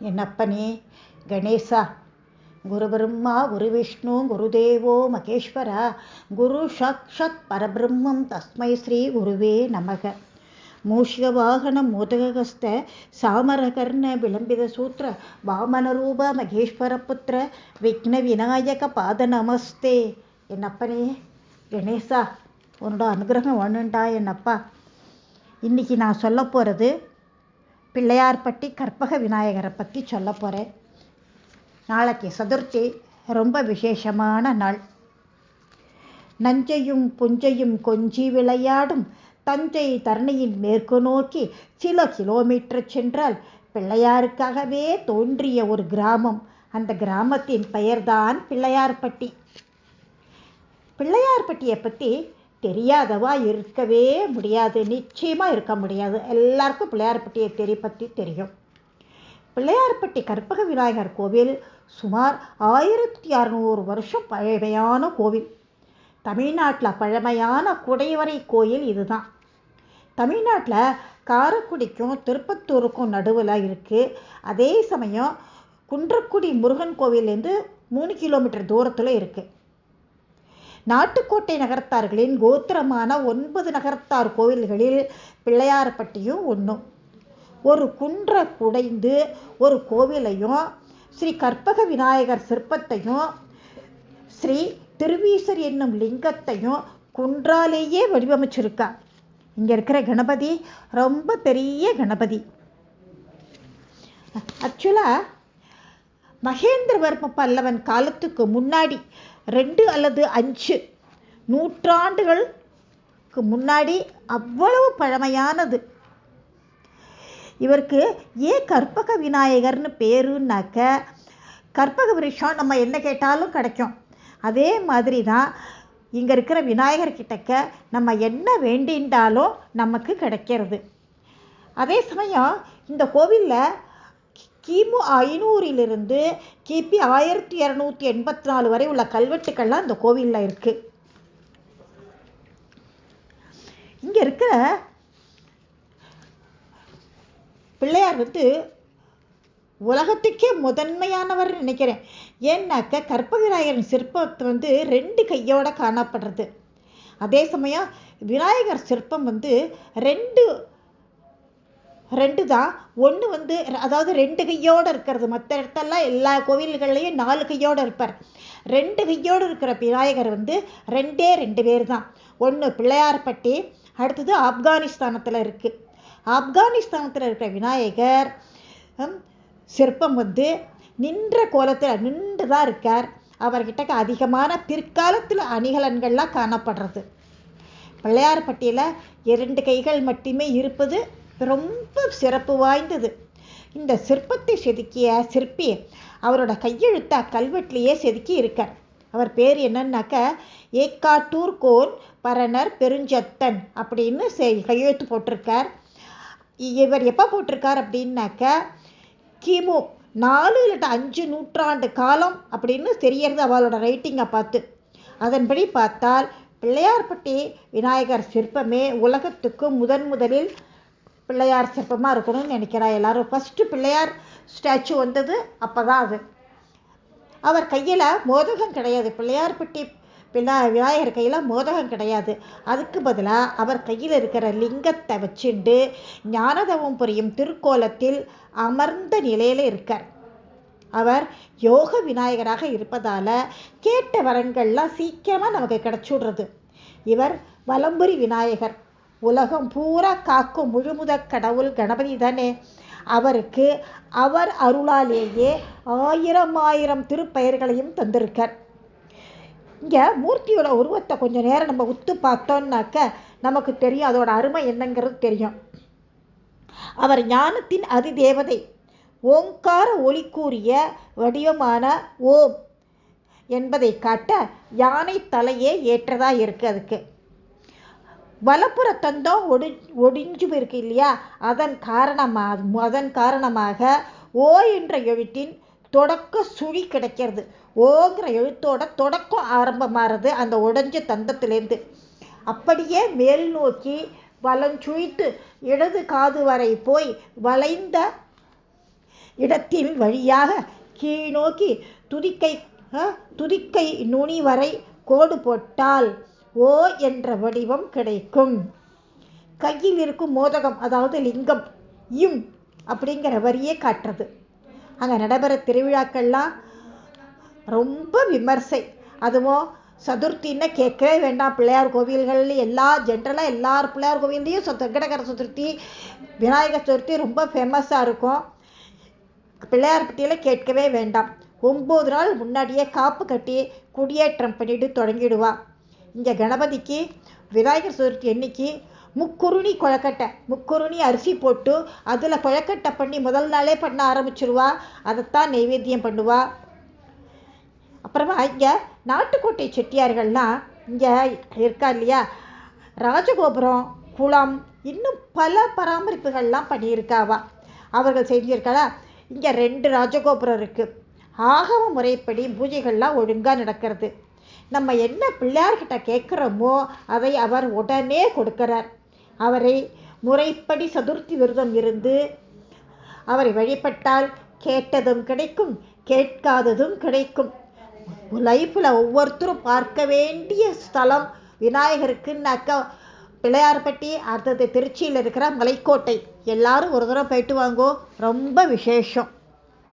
என்னப்பனே கணேசா, குரு பிரம்மா குரு விஷ்ணு குருதேவோ மகேஸ்வரா, குரு சாக்ஷாத் பரபிரம்மம் தஸ்மை ஸ்ரீ குருவே நமக. மூஷிகவாகன மோதகஸ்த சாமரகர்ண விளம்பித சூத்திர வாமனரூப மகேஸ்வர புத்திர விக்ன விநாயக பாத நமஸ்தே. என்னப்பனே கணேசா, உன்னோட அனுகிரகம் வேணுண்டா என்னப்பா. இன்னைக்கு நான் சொல்ல போகிறது பிள்ளையார்பட்டி கற்பக விநாயகரை பற்றி சொல்ல போகிறேன். நாளைக்கு சதுர்த்தி, ரொம்ப விசேஷமான நாள். நஞ்சையும் புஞ்சையும் கொஞ்சி விளையாடும் தஞ்சை தரணியின் மேற்கு நோக்கி சில கிலோமீட்டர் சென்றால் பிள்ளையாருக்காகவே தோன்றிய ஒரு கிராமம். அந்த கிராமத்தின் பெயர்தான் பிள்ளையார்பட்டி. பிள்ளையார்பட்டியை பற்றி தெரியாதவா இருக்கவே முடியாது, நிச்சயமாக இருக்க முடியாது. எல்லாருக்கும் பிள்ளையார்பட்டியை பற்றி தெரியும். பிள்ளையார்பட்டி கற்பக விநாயகர் கோவில் சுமார் 1600 வருஷம் பழமையான கோவில். தமிழ்நாட்டில் பழமையான குடைவரை கோயில் இதுதான். தமிழ்நாட்டில் காரைக்குடிக்கும் திருப்பத்தூருக்கும் நடுவில் இருக்குது. அதே சமயம் குன்றக்குடி முருகன் கோவிலேருந்து 3 கிலோமீட்டர் தூரத்தில் இருக்குது. நாட்டுக்கோட்டை நகரத்தார்களின் கோத்திரமான 9 நகரத்தார் கோவில்களில் பிள்ளையார்பட்டியும் ஒன்றும். ஒரு குன்றை குடைந்து ஒரு கோவிலையும் ஸ்ரீ கற்பக விநாயகர் சிற்பத்தையும் ஸ்ரீ திருவீசர் என்னும் லிங்கத்தையும் குன்றாலேயே வடிவமைச்சிருக்கா. இங்கே இருக்கிற கணபதி ரொம்ப பெரிய கணபதி. ஆக்சுவலாக மகேந்திரவர்ம பல்லவன் காலத்துக்கு முன்னாடி 2 அல்லது 5 நூற்றாண்டுகளுக்கு முன்னாடி அவ்வளவு பழமையானது. இவருக்கு ஏன் கற்பக விநாயகர்னு பேருன்னாக்க, கற்பக விருஷம் நம்ம என்ன கேட்டாலும் கிடைக்கும். அதே மாதிரி தான் இங்கே இருக்கிற விநாயகர் கிட்டக்க நம்ம என்ன வேண்டின்றாலும் நமக்கு கிடைக்கிறது. அதே சமயம் இந்த கோவிலில் கிமு 500 கிபி 1284 வரை உள்ள கல்வெட்டுக்கள்லாம் இந்த கோவிலில் இருக்குது. இங்கே இருக்கிற பிள்ளையார் உலகத்துக்கே முதன்மையானவர் நினைக்கிறேன். ஏன்னாக்க கற்பக விநாயகரின் சிற்பத்தை 2 கையோட காணப்படுறது. அதே சமயம் விநாயகர் சிற்பம் 2 தான். ஒன்று அதாவது 2 கையோடு இருக்கிறது. மற்ற இடத்தெல்லாம் எல்லா கோவில்கள்லையும் 4 கையோடு இருப்பார். 2 கையோடு இருக்கிற விநாயகர் 2 பேர் தான். ஒன்று பிள்ளையார்பட்டி, அடுத்தது ஆப்கானிஸ்தானத்தில் இருக்குது. ஆப்கானிஸ்தானத்தில் இருக்கிற விநாயகர் சிற்பம் நின்ற கோலத்தில் நின்று தான் இருக்கார். அவர்கிட்ட அதிகமான பிற்காலத்தில் அணிகலன்கள்லாம் காணப்படுறது. பிள்ளையார்பட்டியில் 2 கைகள் மட்டுமே இருப்பது ரொம்ப சிறப்பு வாய்ந்தது. இந்த சிற்பத்தை செதுக்கிய சிற்பி அவரோட கையெழுத்தா கல்வெட்டிலேயே செதுக்கி இருக்கார். அவர் பேர் என்னன்னாக்க ஏக்காட்டூர் கோன் பரணர் பெருஞ்சத்தன் அப்படின்னு கையெழுத்து போட்டிருக்கார். இவர் எப்போ போட்டிருக்கார் அப்படின்னாக்க கிமு 4 இல்ல 5 நூற்றாண்டு காலம் அப்படின்னு தெரியறது அவளோட ரைட்டிங்கை பார்த்து. அதன்படி பார்த்தால் பிள்ளையார்பட்டி விநாயகர் சிற்பமே உலகத்துக்கு முதலில் பிள்ளையார் சிற்பமாக இருக்கணும்னு நினைக்கிறா எல்லாரும். ஃபஸ்ட்டு பிள்ளையார் ஸ்டாச்சு வந்தது அப்போ தான் அது. அவர் கையில் மோதகம் கிடையாது. பிள்ளையார்பட்டி விநாயகர் கையில் மோதகம் கிடையாது. அதுக்கு பதிலாக அவர் கையில் இருக்கிற லிங்கத்தை வச்சுண்டு ஞானதவம் புரியும் திருக்கோலத்தில் அமர்ந்த நிலையில் இருக்கார். அவர் யோக விநாயகராக இருப்பதால் கேட்ட வரங்கள்லாம் சீக்கிரமாக நமக்கு கிடைச்சுடுறது. இவர் வலம்புரி விநாயகர், உலகம் பூரா காக்கும் முழுமுதற் கடவுள் கணபதி தானே. அவருக்கு அவர் அருளாலேயே 1000 திருப்பெயர்களையும் தந்திருக்கார். இங்கே மூர்த்தியோட உருவத்தை கொஞ்சம் நேரம் நம்ம உத்து பார்த்தோம்னாக்க நமக்கு தெரியும், அதோட அருமை என்னங்கிறது தெரியும். அவர் ஞானத்தின் அதிதேவதை. ஓங்கார ஒளி கூறிய வடிவமான ஓம் என்பதை காட்ட யானை தலையே ஏற்றதா இருக்கு. அதுக்கு வலப்புற தந்தம் ஒடிஞ்சு இருக்கு இல்லையா, அதன் காரணமாக ஓ என்ற எழுத்தின் தொடக்க சுழி கிடைக்கிறது. ஓங்கிற எழுத்தோட தொடக்கம் ஆரம்பமாகிறது அந்த உடைஞ்ச தந்தத்திலேருந்து. அப்படியே மேல் நோக்கி வலஞ்சுழித்து இடது காது வரை போய் வளைந்த இடத்தின் வழியாக கீழ்நோக்கி துதிக்கை நுனி வரை கோடு போட்டால் ஓ என்ற வடிவம் கிடைக்கும். கையில் இருக்கும் மோதகம், அதாவது லிங்கம், யும் அப்படிங்கிற வரியே காட்டுறது. அங்கே நடைபெற திருவிழாக்கள்லாம் ரொம்ப விமர்சை. அதுவும் சதுர்த்தின்னு கேட்கவே வேண்டாம். பிள்ளையார் கோவில்கள்லையும் ஜென்ரலாக எல்லார் பிள்ளையார் கோவில்லையும் சங்கடகர சதுர்த்தி, விநாயகர் சதுர்த்தி ரொம்ப ஃபேமஸாக இருக்கும். பிள்ளையார் பற்றியில் கேட்கவே வேண்டாம். 9 நாள் முன்னாடியே காப்பு கட்டி குடியேற்றம் பண்ணிட்டு தொடங்கிடுவா. இங்கே கணபதிக்கு விநாயகர் சதுர்த்தி அன்னைக்கு முக்குருணி கொழக்கட்டை, முக்குருணி அரிசி போட்டு அதில் கொழக்கட்டை பண்ணி முதல் நாளே பண்ண ஆரம்பிச்சிருவா. அதைத்தான் நைவேத்தியம் பண்ணுவா. அப்புறமா இங்கே நாட்டுக்கோட்டை செட்டியார்கள்லாம் இங்கே இருக்கா இல்லையா, ராஜகோபுரம், குளம், இன்னும் பல பராமரிப்புகள்லாம் பண்ணியிருக்காவா. அவர்கள் செஞ்சிருக்காளா. இங்கே 2 ராஜகோபுரம் இருக்குது. ஆகம முறைப்படி பூஜைகள்லாம் ஒழுங்காக நடக்கிறது. நம்ம என்ன பிள்ளையார்கிட்ட கேட்குறோமோ அதை அவர் உடனே கொடுக்கிறார். அவரை முறைப்படி சதுர்த்தி விரதம் இருந்து அவரை வழிபட்டால் கேட்டதும் கிடைக்கும், கேட்காததும் கிடைக்கும். லைஃப்பில் ஒவ்வொருத்தரும் பார்க்க வேண்டிய ஸ்தலம் விநாயகருக்குன்னாக்கா பிள்ளையார்பட்டி, அடுத்தது திருச்சியில் இருக்கிற மலைக்கோட்டை. எல்லாரும் ஒரு தடவை போயிட்டு வாங்கோ, ரொம்ப விசேஷம்.